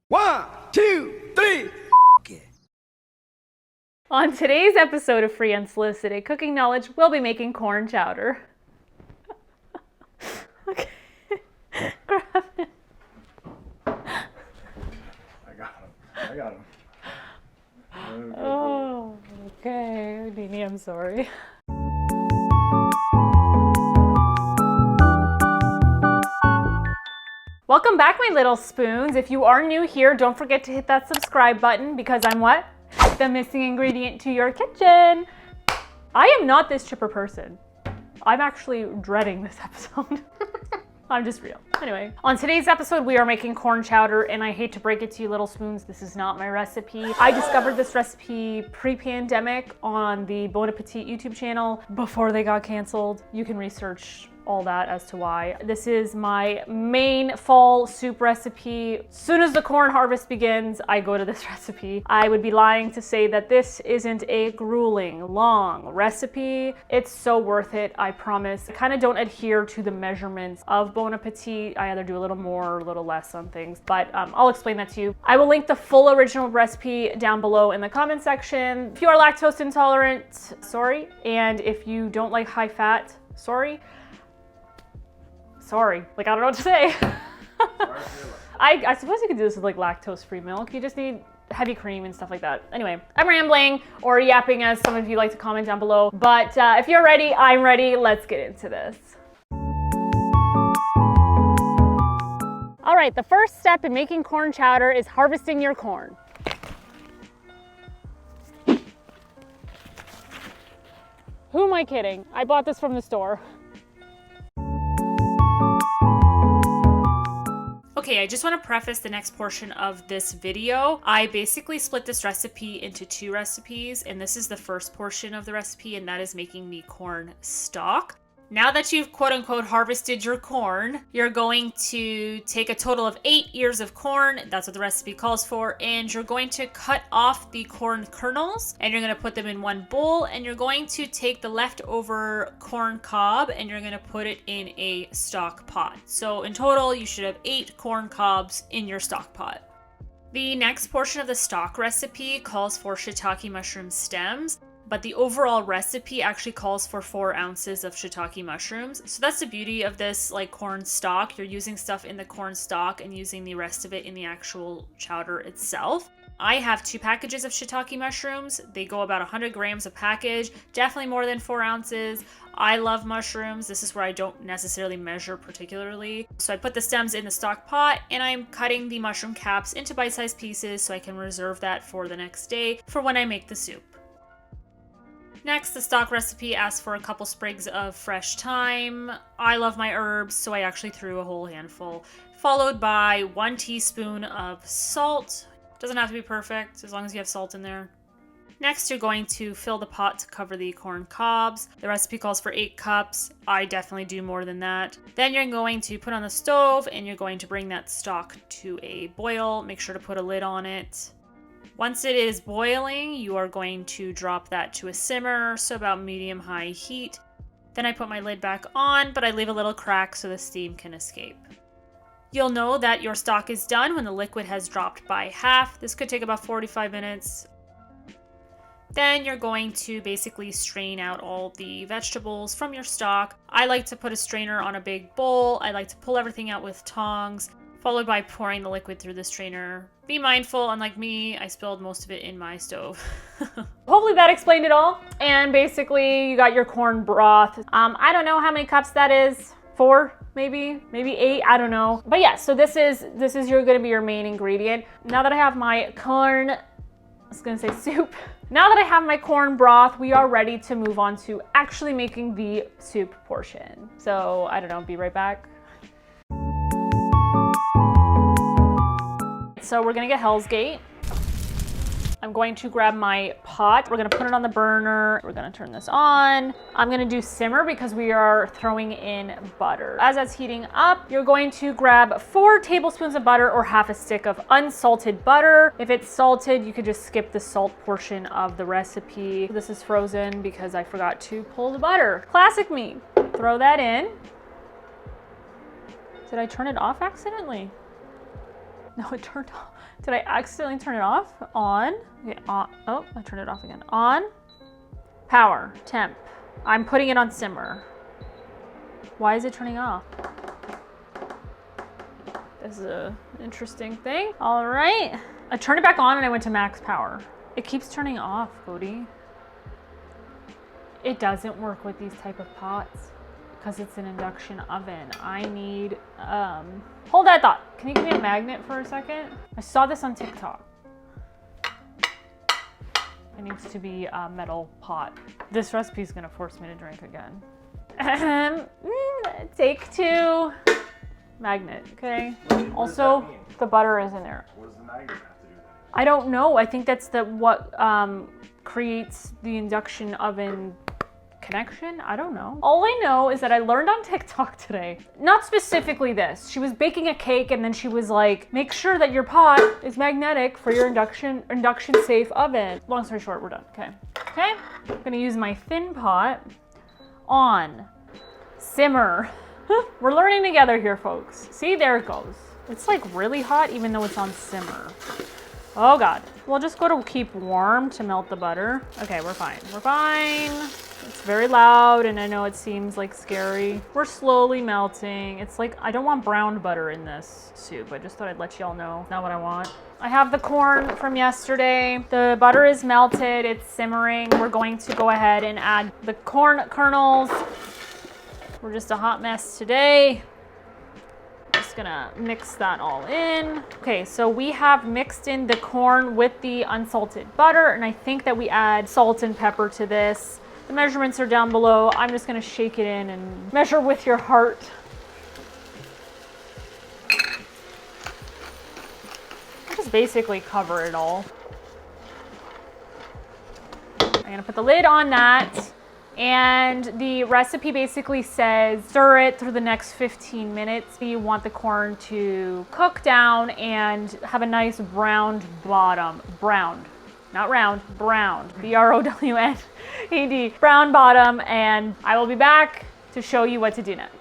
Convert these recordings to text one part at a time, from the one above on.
1, 2, 3. On today's episode of Free Unsolicited Cooking Knowledge, we'll be making corn chowder. Okay. Grab it. I got him. Okay. Oh, okay. Dini, I'm sorry. Welcome back, my little spoons. If you are new here, don't forget to hit that subscribe button because I'm what? The missing ingredient to your kitchen. I am not this chipper person. I'm actually dreading this episode. I'm just real. Anyway, on today's episode, we are making corn chowder, and I hate to break it to you little spoons, this is not my recipe. I discovered this recipe pre-pandemic on the Bon Appetit YouTube channel before they got canceled. You can research all that as to why. This is my main fall soup recipe. As soon as the corn harvest begins, I go to this recipe. I would be lying to say that this isn't a grueling, long recipe. It's so worth it, I promise. I kind of don't adhere to the measurements of Bon Appetit. I either do a little more or a little less on things, but I'll explain that to you. I will link the full original recipe down below in the comment section. If you are lactose intolerant, sorry. And if you don't like high fat, sorry. Like, I don't know what to say. I suppose you could do this with like lactose-free milk. You just need heavy cream and stuff like that. Anyway, I'm rambling or yapping, as some of you like to comment down below. But if you're ready, I'm ready. Let's get into this. All right, the first step in making corn chowder is harvesting your corn. Who am I kidding? I bought this from the store. Okay, I just want to preface the next portion of this video. I basically split this recipe into two recipes, and this is the first portion of the recipe, and that is making the corn stock. Now that you've quote unquote harvested your corn, you're going to take a total of 8 ears of corn. That's what the recipe calls for. And you're going to cut off the corn kernels and you're going to put them in one bowl. And you're going to take the leftover corn cob and you're going to put it in a stock pot. So in total, you should have 8 corn cobs in your stock pot. The next portion of the stock recipe calls for shiitake mushroom stems. But the overall recipe actually calls for 4 ounces of shiitake mushrooms. So that's the beauty of this like corn stock. You're using stuff in the corn stock and using the rest of it in the actual chowder itself. I have 2 packages of shiitake mushrooms. They go about 100 grams a package, definitely more than 4 ounces. I love mushrooms. This is where I don't necessarily measure particularly. So I put the stems in the stock pot and I'm cutting the mushroom caps into bite-sized pieces so I can reserve that for the next day for when I make the soup. Next, the stock recipe asks for a couple sprigs of fresh thyme. I love my herbs, so I actually threw a whole handful, followed by 1 teaspoon of salt. Doesn't have to be perfect, as long as you have salt in there. Next, you're going to fill the pot to cover the corn cobs. The recipe calls for 8 cups. I definitely do more than that. Then you're going to put on the stove and you're going to bring that stock to a boil. Make sure to put a lid on it. Once it is boiling, you are going to drop that to a simmer, so about medium-high heat. Then I put my lid back on, but I leave a little crack so the steam can escape. You'll know that your stock is done when the liquid has dropped by half. This could take about 45 minutes. Then you're going to basically strain out all the vegetables from your stock. I like to put a strainer on a big bowl. I like to pull everything out with tongs, followed by pouring the liquid through the strainer. Be mindful, unlike me, I spilled most of it in my stove. Hopefully that explained it all. And basically you got your corn broth. I don't know how many cups that is. 4, maybe 8, I don't know. But yeah, so this is gonna be your main ingredient. Now that I have my corn, I was gonna say soup. Now that I have my corn broth, we are ready to move on to actually making the soup portion. So I don't know, be right back. So we're gonna get Hell's Gate. I'm going to grab my pot. We're gonna put it on the burner. We're gonna turn this on. I'm gonna do simmer because we are throwing in butter. As that's heating up, you're going to grab 4 tablespoons of butter or half a stick of unsalted butter. If it's salted, you could just skip the salt portion of the recipe. This is frozen because I forgot to pull the butter. Classic me. Throw that in. Did I turn it off accidentally? No, it turned off. Did I accidentally turn it off? On. Okay, on. Oh, I turned it off again. On. Power. Temp. I'm putting it on simmer. Why is it turning off? This is an interesting thing. All right. I turned it back on and I went to max power. It keeps turning off, Cody. It doesn't work with these type of pots because it's an induction oven. I need, hold that thought. Can you give me a magnet for a second? I saw this on TikTok. It needs to be a metal pot. This recipe is gonna force me to drink again. Take 2. Magnet, okay? Also, the butter is in there. What does the magnet have to do with it? I don't know. I think that's what creates the induction oven connection. I don't know. All I know is that I learned on TikTok today, not specifically this. She was baking a cake and then she was like, make sure that your pot is magnetic for your induction safe oven. Long story short, we're done. Okay. Okay. I'm gonna use my thin pot. On. Simmer. We're learning together here, folks. See, there it goes. It's like really hot even though it's on simmer. Oh God. We'll just go to keep warm to melt the butter. Okay, we're fine. We're fine. It's very loud and I know it seems like scary. We're slowly melting. It's like, I don't want browned butter in this soup. I just thought I'd let y'all know. Not what I want. I have the corn from yesterday. The butter is melted. It's simmering. We're going to go ahead and add the corn kernels. We're just a hot mess today. Just gonna mix that all in. Okay, so we have mixed in the corn with the unsalted butter, and I think that we add salt and pepper to this. The measurements are down below. I'm just gonna shake it in and measure with your heart. Just basically cover it all. I'm gonna put the lid on that. And the recipe basically says stir it through the next 15 minutes. You want the corn to cook down and have a nice browned bottom. Browned, not round, browned. B-R-O-W-N-E-D. Brown bottom, and I will be back to show you what to do next.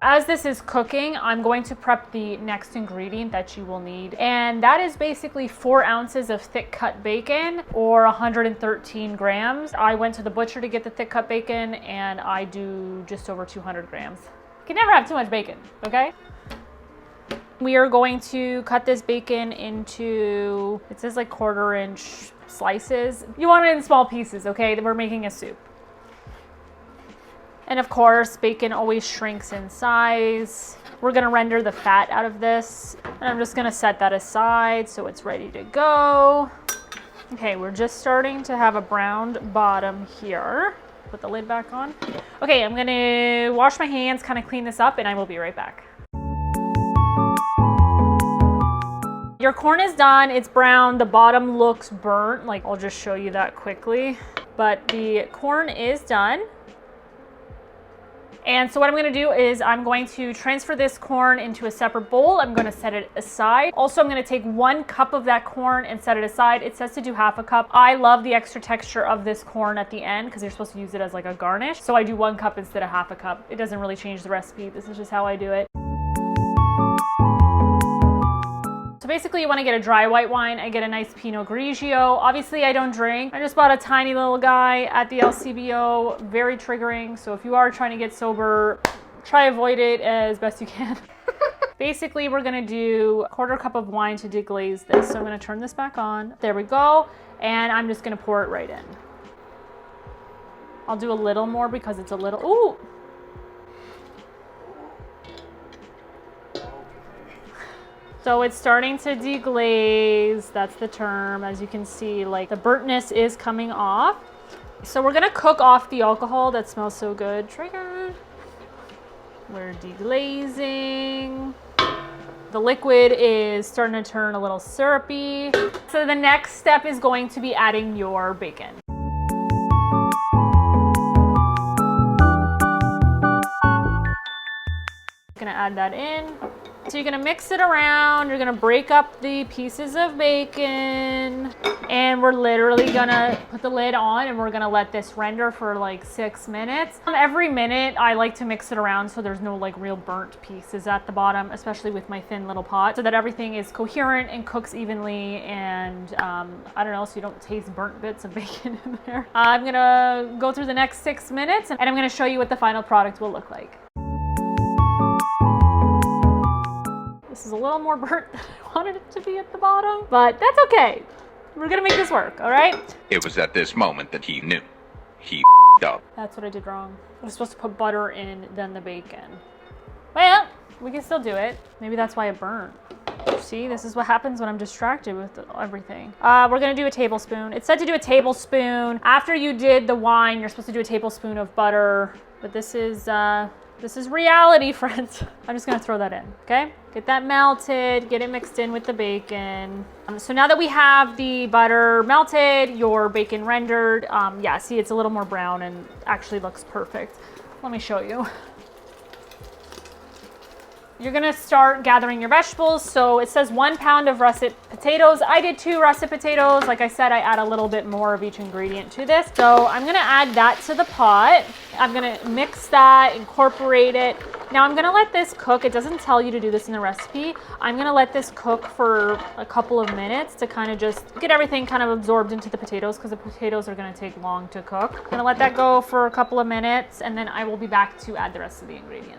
As this is cooking, I'm going to prep the next ingredient that you will need. And that is basically 4 ounces of thick cut bacon or 113 grams. I went to the butcher to get the thick cut bacon and I do just over 200 grams. You can never have too much bacon, okay? We are going to cut this bacon into, it says like 1/4 inch slices. You want it in small pieces, okay? We're making a soup. And of course, bacon always shrinks in size. We're gonna render the fat out of this. And I'm just gonna set that aside so it's ready to go. Okay, we're just starting to have a browned bottom here. Put the lid back on. Okay, I'm gonna wash my hands, kind of clean this up, and I will be right back. Your corn is done, it's brown, the bottom looks burnt. Like, I'll just show you that quickly. But the corn is done. And so what I'm gonna do is I'm going to transfer this corn into a separate bowl. I'm gonna set it aside. Also, I'm gonna take 1 cup of that corn and set it aside. It says to do 1/2 cup. I love the extra texture of this corn at the end because you're supposed to use it as like a garnish. So I do 1 cup instead of 1/2 cup. It doesn't really change the recipe. This is just how I do it. So basically you want to get a dry white wine. I get a nice Pinot Grigio. Obviously I don't drink. I just bought a tiny little guy at the LCBO. Very triggering. So if you are trying to get sober, try avoid it as best you can. Basically we're going to do 1/4 cup of wine to deglaze this. So I'm going to turn this back on. There we go. And I'm just going to pour it right in. I'll do a little more because it's a little, ooh. So it's starting to deglaze, that's the term. As you can see, like the burntness is coming off. So we're gonna cook off the alcohol that smells so good. Triggered. We're deglazing. The liquid is starting to turn a little syrupy. So the next step is going to be adding your bacon. Gonna add that in. So you're gonna mix it around, you're gonna break up the pieces of bacon, and we're literally gonna put the lid on and we're gonna let this render for like 6 minutes. Every minute I like to mix it around so there's no like real burnt pieces at the bottom, especially with my thin little pot, so that everything is coherent and cooks evenly, and I don't know, so you don't taste burnt bits of bacon in there. I'm gonna go through the next 6 minutes and I'm gonna show you what the final product will look like. This is a little more burnt than I wanted it to be at the bottom, but that's okay. We're gonna make this work, all right? It was at this moment that he knew. He up. That's what I did wrong. I was supposed to put butter in, then the bacon. Well, we can still do it. Maybe that's why it burnt. See, this is what happens when I'm distracted with everything. We're gonna do a tablespoon. It said to do a tablespoon. After you did the wine, you're supposed to do a tablespoon of butter, but this is reality, friends. I'm just gonna throw that in, okay? Get that melted, get it mixed in with the bacon. So now that we have the butter melted, your bacon rendered, yeah, see, it's a little more brown and actually looks perfect. Let me show you. You're gonna start gathering your vegetables. So it says 1 pound of russet potatoes. I did 2 russet potatoes. Like I said, I add a little bit more of each ingredient to this. So I'm gonna add that to the pot. I'm gonna mix that, incorporate it. Now I'm gonna let this cook. It doesn't tell you to do this in the recipe. I'm gonna let this cook for a couple of minutes to kind of just get everything kind of absorbed into the potatoes, because the potatoes are gonna take long to cook. I'm gonna let that go for a couple of minutes, and then I will be back to add the rest of the ingredients.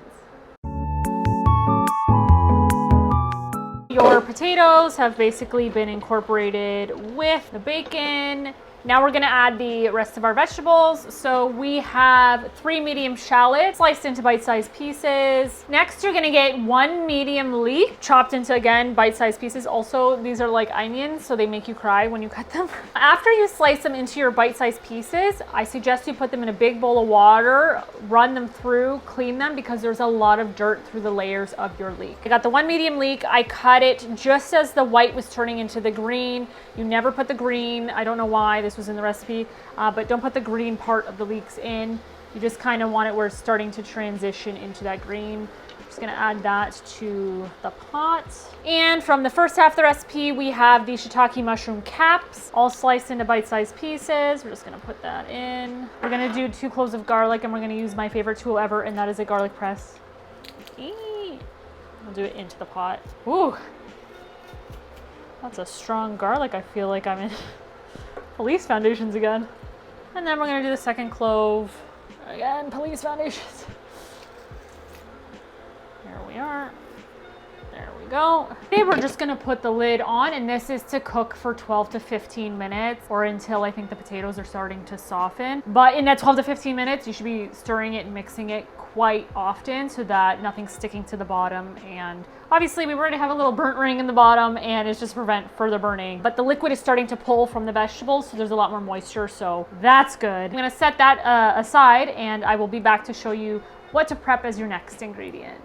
Your potatoes have basically been incorporated with the bacon. Now we're gonna add the rest of our vegetables. So we have 3 medium shallots sliced into bite-sized pieces. Next, you're gonna get 1 medium leek chopped into, again, bite-sized pieces. Also, these are like onions, so they make you cry when you cut them. After you slice them into your bite-sized pieces, I suggest you put them in a big bowl of water, run them through, clean them, because there's a lot of dirt through the layers of your leek. I got the 1 medium leek. I cut it just as the white was turning into the green. You never put the green. I don't know why. This was in the recipe, but don't put the green part of the leeks in. You just kind of want it where it's starting to transition into that green. I'm just gonna add that to the pot. And from the first half of the recipe, we have the shiitake mushroom caps, all sliced into bite-sized pieces. We're just gonna put that in. We're gonna do 2 cloves of garlic, and we're gonna use my favorite tool ever, and that is a garlic press. We'll do it into the pot. Ooh, that's a strong garlic. I feel like I'm in police foundations again. And then we're gonna do the 2nd clove. Again, police foundations. Here we are. There we go. Okay, we're just gonna put the lid on, and this is to cook for 12 to 15 minutes, or until I think the potatoes are starting to soften. But in that 12 to 15 minutes, you should be stirring it and mixing it quite often so that nothing's sticking to the bottom. And obviously we already have a little burnt ring in the bottom, and it's just to prevent further burning. But the liquid is starting to pull from the vegetables, so there's a lot more moisture, so that's good. I'm gonna set that aside, and I will be back to show you what to prep as your next ingredient.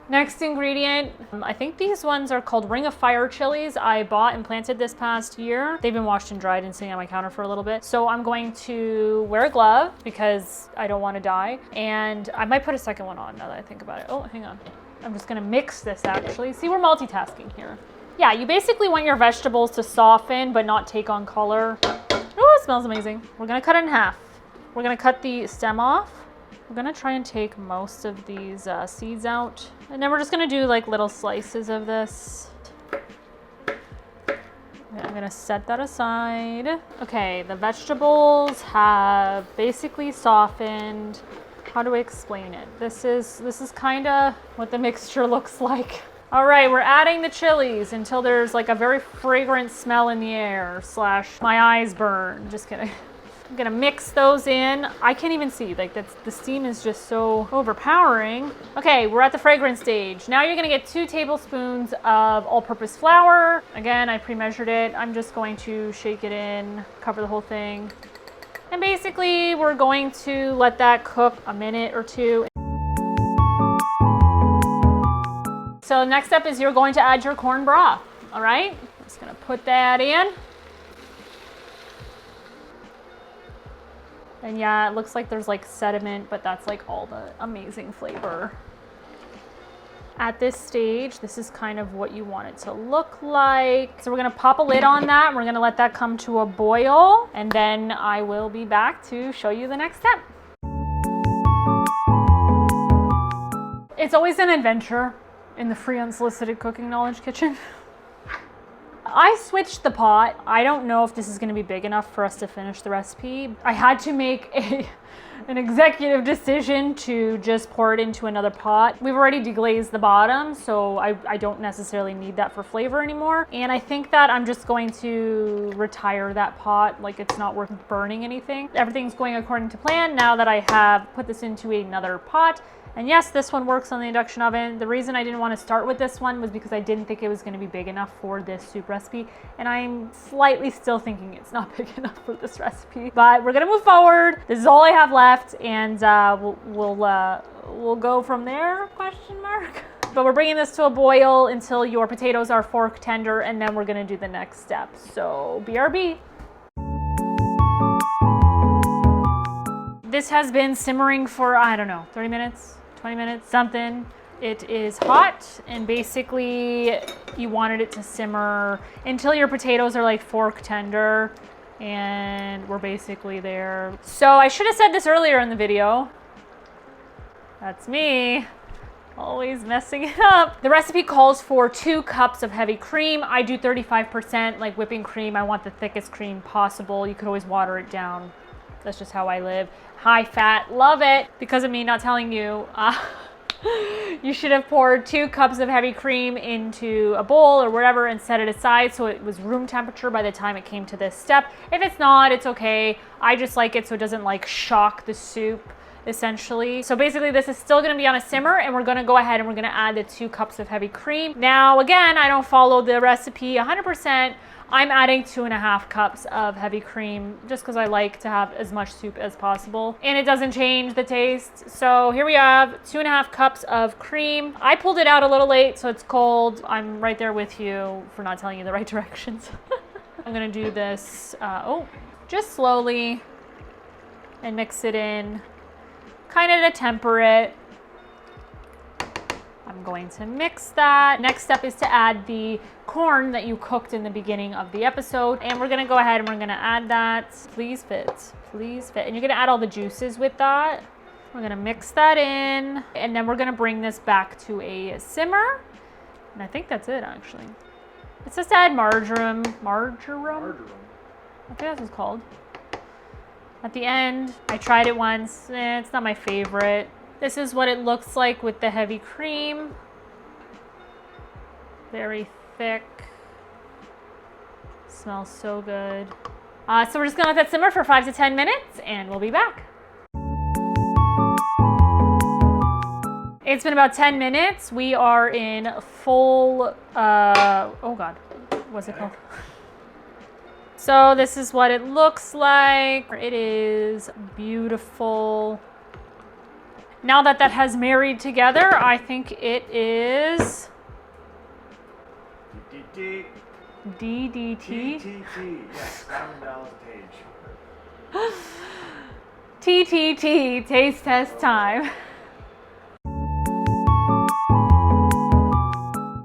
Next ingredient, I think these ones are called Ring of Fire chilies. I bought and planted this past year. They've been washed and dried and sitting on my counter for a little bit. So I'm going to wear a glove because I don't want to die. And I might put a second one on now that I think about it. Oh, hang on. I'm just gonna mix this actually. See, we're multitasking here. Yeah, you basically want your vegetables to soften but not take on color. Oh, it smells amazing. We're gonna cut it in half. We're gonna cut the stem off. We're gonna try and take most of these seeds out. And then we're just gonna do like little slices of this. I'm gonna set that aside. Okay, the vegetables have basically softened. How do I explain it? This is kind of what the mixture looks like. All right, we're adding the chilies until there's like a very fragrant smell in the air, / my eyes burn. Just kidding. I'm gonna mix those in. I can't even see, like the steam is just so overpowering. Okay, we're at the fragrance stage. Now you're gonna get 2 tablespoons of all-purpose flour. Again, I pre-measured it. I'm just going to shake it in, cover the whole thing. And basically, we're going to let that cook a minute or 2. So next step is you're going to add your corn broth, all right? I'm just gonna put that in. And yeah, it looks like there's like sediment, but that's like all the amazing flavor. At this stage, this is kind of what you want it to look like. So we're gonna pop a lid on that, and we're gonna let that come to a boil, and then I will be back to show you the next step. It's always an adventure in the free unsolicited cooking knowledge kitchen. I switched the pot. I don't know if this is gonna be big enough for us to finish the recipe. I had to make an executive decision to just pour it into another pot. We've already deglazed the bottom, so I don't necessarily need that for flavor anymore. And I think that I'm just going to retire that pot, like it's not worth burning anything. Everything's going according to plan now that I have put this into another pot. And yes, this one works on the induction oven. The reason I didn't want to start with this one was because I didn't think it was going to be big enough for this soup recipe. And I'm slightly still thinking it's not big enough for this recipe. But we're going to move forward. This is all I have left. And we'll go from there, question mark. But we're bringing this to a boil until your potatoes are fork tender. And then we're going to do the next step. So BRB. This has been simmering for, I don't know, 30 minutes, 20 minutes, something. It is hot, and basically you wanted it to simmer until your potatoes are like fork tender, and we're basically there. So I should have said this earlier in the video. That's me, always messing it up. The recipe calls for 2 cups of heavy cream. I do 35% like whipping cream. I want the thickest cream possible. You could always water it down. That's just how I live. High fat, love it. Because of me not telling you, you should have poured 2 cups of heavy cream into a bowl or whatever and set it aside so it was room temperature by the time it came to this step. If it's not, it's okay. I just like it so it doesn't like shock the soup, essentially. So basically this is still gonna be on a simmer, and we're gonna go ahead and we're gonna add the 2 cups of heavy cream. Now, again, I don't follow the recipe 100%. I'm adding 2.5 cups of heavy cream just because I like to have as much soup as possible, and it doesn't change the taste. So here we have 2.5 cups of cream. I pulled it out a little late, so it's cold. I'm right there with you for not telling you the right directions. I'm gonna do this, just slowly and mix it in, kind of to temper it. I'm going to mix that. Next step is to add the corn that you cooked in the beginning of the episode. And we're gonna go ahead and we're gonna add that. Please fit, please fit. And you're gonna add all the juices with that. We're gonna mix that in. And then we're gonna bring this back to a simmer. And I think that's it, actually. It says to add marjoram. Marjoram? I think that's what it's called. At the end, I tried it once. It's not my favorite. This is what it looks like with the heavy cream. Very thick. Smells so good. So we're just gonna let that simmer for 5 to 10 minutes, and we'll be back. It's been about 10 minutes. We are in full, oh God, what's it called? So this is what it looks like. It is beautiful. Now that that has married together, I think it is DDT. TTT, yes, Diamond Dallas Page. TTT, taste test time.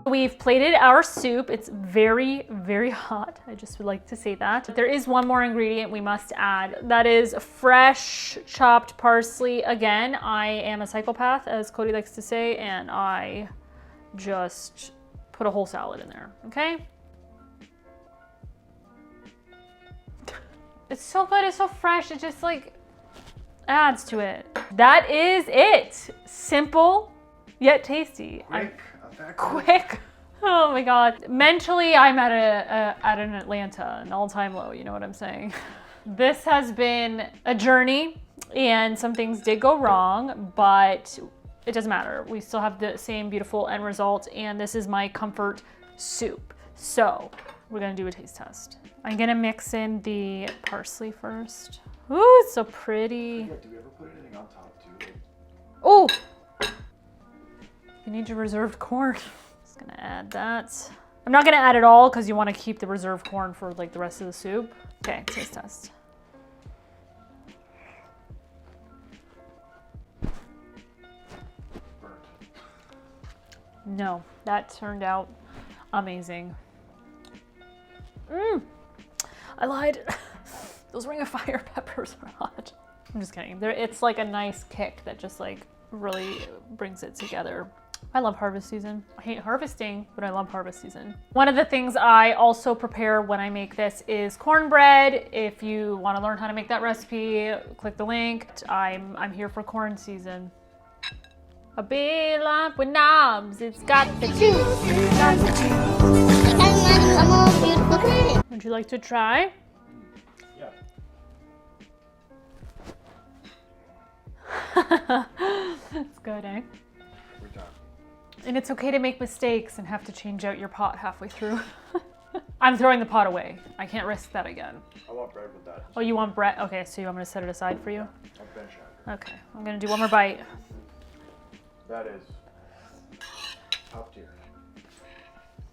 We've plated our soup. It's very, very hot. I just would like to say that. There is one more ingredient we must add. That is fresh chopped parsley. Again, I am a psychopath, as Cody likes to say, and I just put a whole salad in there, okay? It's so good, it's so fresh. It just like adds to it. That is it. Simple, yet tasty. Quick. Oh my God. Mentally, I'm at an Atlanta, an all-time low. You know what I'm saying? This has been a journey, and some things did go wrong, but it doesn't matter. We still have the same beautiful end result, and this is my comfort soup. So we're gonna do a taste test. I'm gonna mix in the parsley first. Ooh, it's so pretty. Yeah, do we ever put anything on top too? Oh. You need your reserved corn. Just gonna add that. I'm not gonna add it all because you want to keep the reserved corn for like the rest of the soup. Okay, taste test. No, that turned out amazing. I lied. Those Ring of Fire peppers are hot. I'm just kidding. It's like a nice kick that just like really brings it together. I love harvest season. I hate harvesting, but I love harvest season. One of the things I also prepare when I make this is cornbread. If you want to learn how to make that recipe, click the link. I'm here for corn season. A big lump with knobs. It's got the juice. It's got the juice. Would you like to try? Yeah. It's good, eh? We're done. And it's okay to make mistakes and have to change out your pot halfway through. I'm throwing the pot away. I can't risk that again. I want bread with that. Oh, you want bread? Okay, so you want me to set it aside for you? I'll finish after. Okay, I'm gonna do one more bite. That is top tier.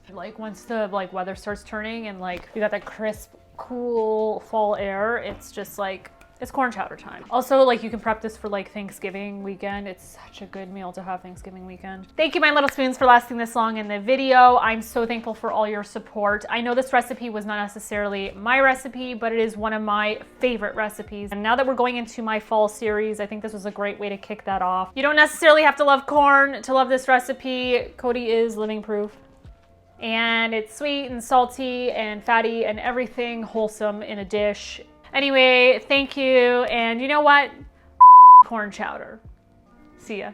Like once the weather starts turning and like you got that crisp, cool fall air, it's just like, it's corn chowder time. Also, like you can prep this for like Thanksgiving weekend. It's such a good meal to have Thanksgiving weekend. Thank you, my little spoons, for lasting this long in the video. I'm so thankful for all your support. I know this recipe was not necessarily my recipe, but it is one of my favorite recipes. And now that we're going into my fall series, I think this was a great way to kick that off. You don't necessarily have to love corn to love this recipe. Cody is living proof. And it's sweet and salty and fatty and everything wholesome in a dish. Anyway, thank you. And you know what? Corn chowder. See ya.